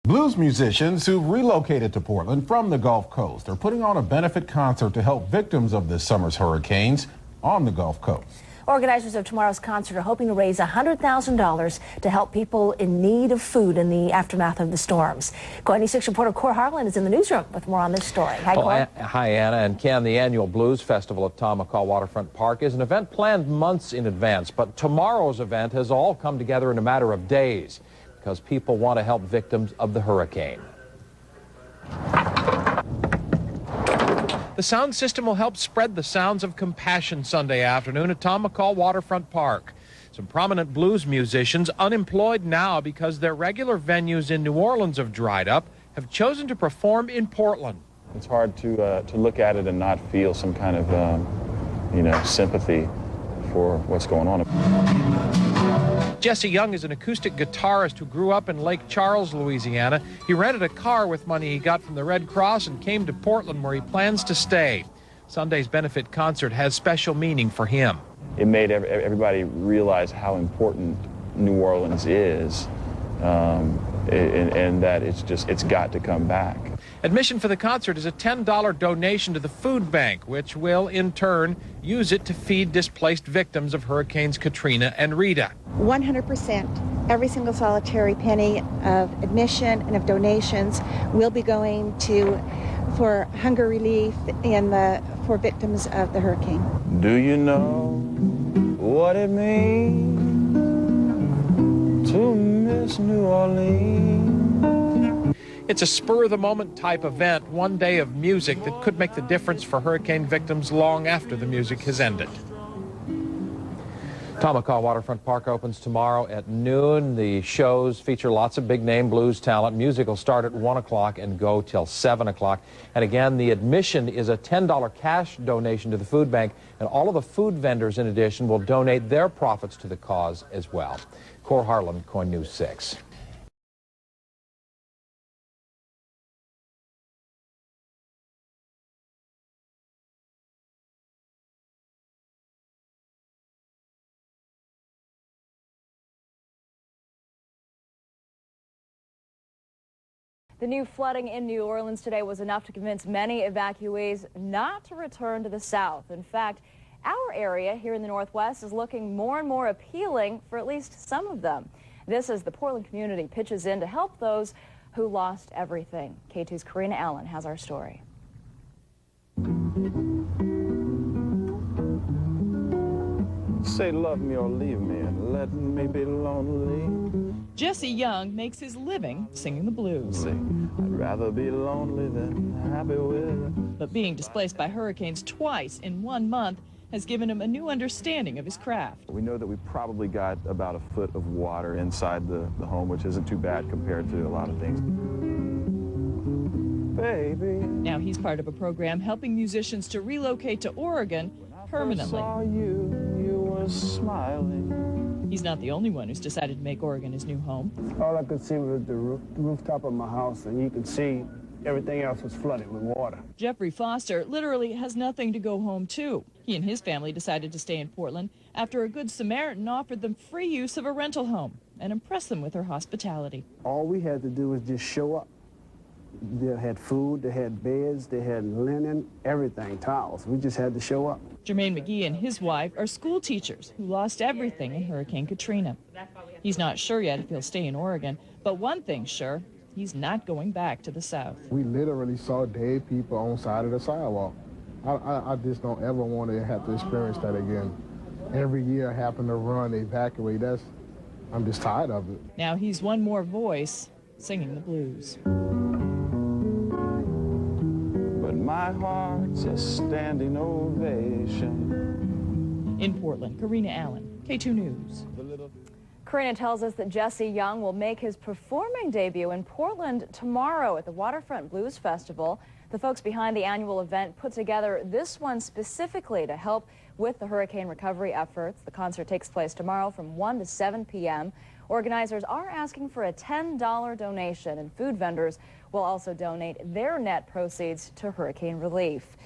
Blues musicians who relocated to Portland from the Gulf Coast are putting on a benefit concert to help victims of this summer's hurricanes on the Gulf Coast. Organizers of tomorrow's concert are hoping to raise $100,000 to help people in need of food in the aftermath of the storms. KOIL 6 reporter Cor Harlan is in the newsroom with more on this story. Hi, Cor. Hi, Anna and Ken. The annual Blues Festival at Tom McCall Waterfront Park is an event planned months in advance, but tomorrow's event has all come together in a matter of days because people want to help victims of the hurricane. The sound system will help spread the sounds of compassion Sunday afternoon at Tom McCall Waterfront Park. Some prominent blues musicians, unemployed now because their regular venues in New Orleans have dried up, have chosen to perform in Portland. It's hard to look at it and not feel some kind of, sympathy for what's going on. Jesse Young is an acoustic guitarist who grew up in Lake Charles, Louisiana. He rented a car with money he got from the Red Cross and came to Portland, where he plans to stay. Sunday's benefit concert has special meaning for him. It made everybody realize how important New Orleans is, and that it's got to come back. Admission for the concert is a $10 donation to the food bank, which will, in turn, use it to feed displaced victims of Hurricanes Katrina and Rita. 100%. Every single solitary penny of admission and of donations will be going for hunger relief for victims of the hurricane. Do you know what it means to miss New Orleans? It's a spur-of-the-moment type event, one day of music that could make the difference for hurricane victims long after the music has ended. Tom McCall Waterfront Park opens tomorrow at noon. The shows feature lots of big-name blues talent. Music will start at 1 o'clock and go till 7 o'clock. And again, the admission is a $10 cash donation to the food bank, and all of the food vendors, in addition, will donate their profits to the cause as well. Cor Harlan, KOIL News 6. The new flooding in New Orleans today was enough to convince many evacuees not to return to the south. In fact, our area here in the Northwest is looking more and more appealing for at least some of them. This as the Portland community pitches in to help those who lost everything. K2's Katrina Allen has our story. Say love me or leave me and let me be lonely. Jesse Young makes his living singing the blues. I'd rather be lonely than happy with. But being displaced by hurricanes twice in 1 month has given him a new understanding of his craft. We know that we probably got about a foot of water inside the home, which isn't too bad compared to a lot of things. Baby. Now he's part of a program helping musicians to relocate to Oregon permanently. When I first saw you, you were smiling. He's not the only one who's decided to make Oregon his new home. All I could see was the rooftop of my house, and you could see everything else was flooded with water. Jeffrey Foster literally has nothing to go home to. He and his family decided to stay in Portland after a Good Samaritan offered them free use of a rental home and impressed them with her hospitality. All we had to do was just show up. They had food, they had beds, they had linen, everything, towels. We just had to show up. Jermaine McGee and his wife are school teachers who lost everything in Hurricane Katrina. He's not sure yet if he'll stay in Oregon, but one thing's sure, he's not going back to the South. We literally saw dead people on the side of the sidewalk. I just don't ever want to have to experience that again. Every year I happen to run, evacuate, I'm just tired of it. Now he's one more voice singing the blues. My heart's a standing ovation. In Portland, Katrina Allen, K2 News. Katrina tells us that Jesse Young will make his performing debut in Portland tomorrow at the Waterfront Blues Festival. The folks behind the annual event put together this one specifically to help with the hurricane recovery efforts. The concert takes place tomorrow from 1 to 7 p.m. Organizers are asking for a $10 donation, and food vendors will also donate their net proceeds to hurricane relief.